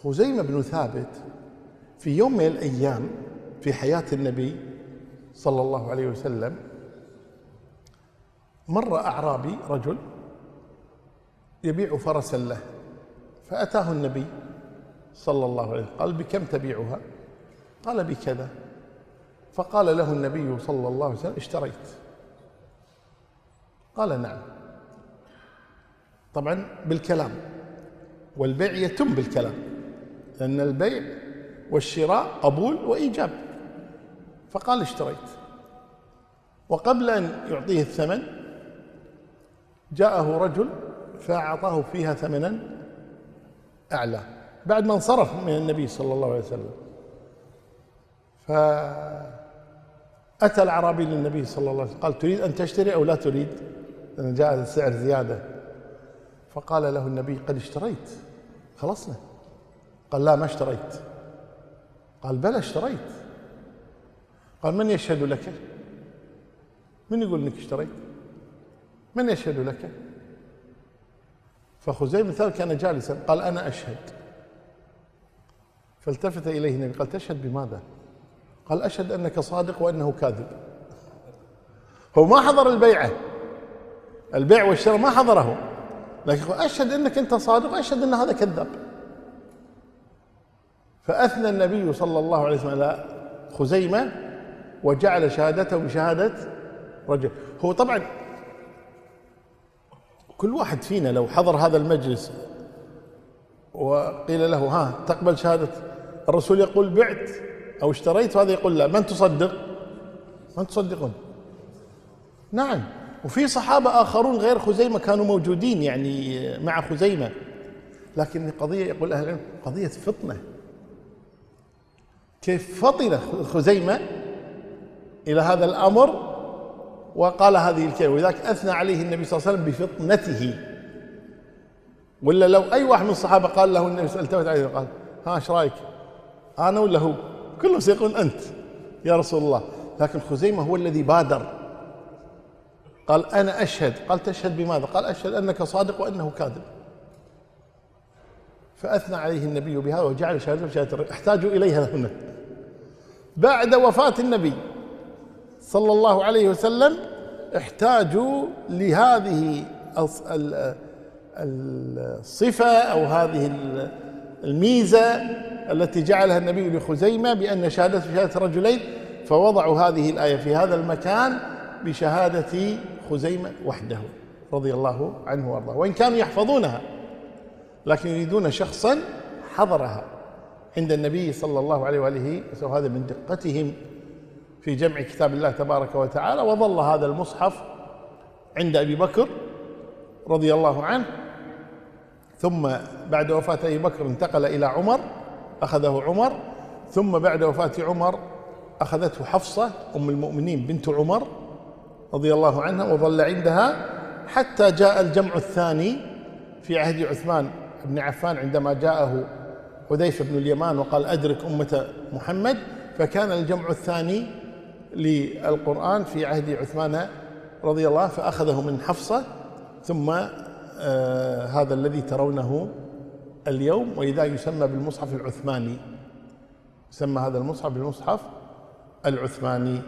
خزيمة بن ثابت في يوم من الأيام في حياة النبي صلى الله عليه وسلم مر أعرابي رجل يبيع فرسا له، فأتاه النبي صلى الله عليه وسلم قال: بكم تبيعها؟ قال: بكذا. فقال له النبي صلى الله عليه وسلم: اشتريت؟ قال: نعم. طبعا بالكلام، والبيع يتم بالكلام، لأن البيع والشراء قبول وإيجاب. فقال: اشتريت. وقبل أن يعطيه الثمن جاءه رجل فأعطاه فيها ثمنا أعلى بعد ما انصرف من النبي صلى الله عليه وسلم. فأتى الأعرابي للنبي صلى الله عليه وسلم قال: تريد أن تشتري أو لا تريد؟ لأن جاء السعر زيادة. فقال له النبي: قد اشتريت، خلصنا. قال: لا، ما اشتريت. قال: بلى اشتريت. قال: من يشهد لك؟ من يقول انك اشتريت؟ من يشهد لك؟ فخزيمة ثابت كان جالسا قال: انا اشهد. فالتفت اليه النبي قال: تشهد بماذا؟ قال: اشهد انك صادق وانه كاذب. هو ما حضر البيعة، البيع والشراء ما حضره، لكن اشهد انك انت صادق واشهد ان هذا كذاب. فاثنى النبي صلى الله عليه وسلم على خزيمة وجعل شهادته بشهادة رجل. هو طبعا كل واحد فينا لو حضر هذا المجلس وقيل له: ها تقبل شهادة الرسول يقول بعت أو اشتريت، وهذا يقول لا، من تصدق؟ من تصدقون؟ نعم. وفي صحابة آخرون غير خزيمة كانوا موجودين يعني مع خزيمة، لكن قضية يقول أهل العلم قضية فطنة. كيف فطن خزيمة إلى هذا الأمر وقال هذه الكلمة، ولذلك أثنى عليه النبي صلى الله عليه وسلم بفطنته. ولا لو أي واحد من الصحابة قال له النبي صلى الله عليه وسلم قال: ها ايش رايك؟ أنا ولا هو؟ كلهم سيقول أنت يا رسول الله. لكن خزيمة هو الذي بادر، قال: أنا أشهد. قال: تشهد بماذا؟ قال: أشهد أنك صادق وأنه كاذب. فأثنى عليه النبي بهذا وجعل شهادته احتاجوا إليها هنا. بعد وفاة النبي صلى الله عليه وسلم احتاجوا لهذه الصفة أو هذه الميزة التي جعلها النبي لخزيمة بأن شهادة رجلين، فوضعوا هذه الآية في هذا المكان بشهادة خزيمة وحده رضي الله عنه وارضاه. وإن كانوا يحفظونها لكن يريدون شخصا حضرها عند النبي صلى الله عليه وآله وسلم. هذا من دقتهم في جمع كتاب الله تبارك وتعالى. وظل هذا المصحف عند أبي بكر رضي الله عنه، ثم بعد وفاة أبي بكر انتقل إلى عمر، أخذه عمر، ثم بعد وفاة عمر أخذته حفصة أم المؤمنين بنت عمر رضي الله عنها، وظل عندها حتى جاء الجمع الثاني في عهد عثمان بن عفان عندما جاءه حذيفة بن اليمان وقال: أدرك أمة محمد. فكان الجمع الثاني للقرآن في عهد عثمان رضي الله عنه، فأخذه من حفصة، ثم هذا الذي ترونه اليوم، وإذا يسمى بالمصحف العثماني، يسمى هذا المصحف بالمصحف العثماني.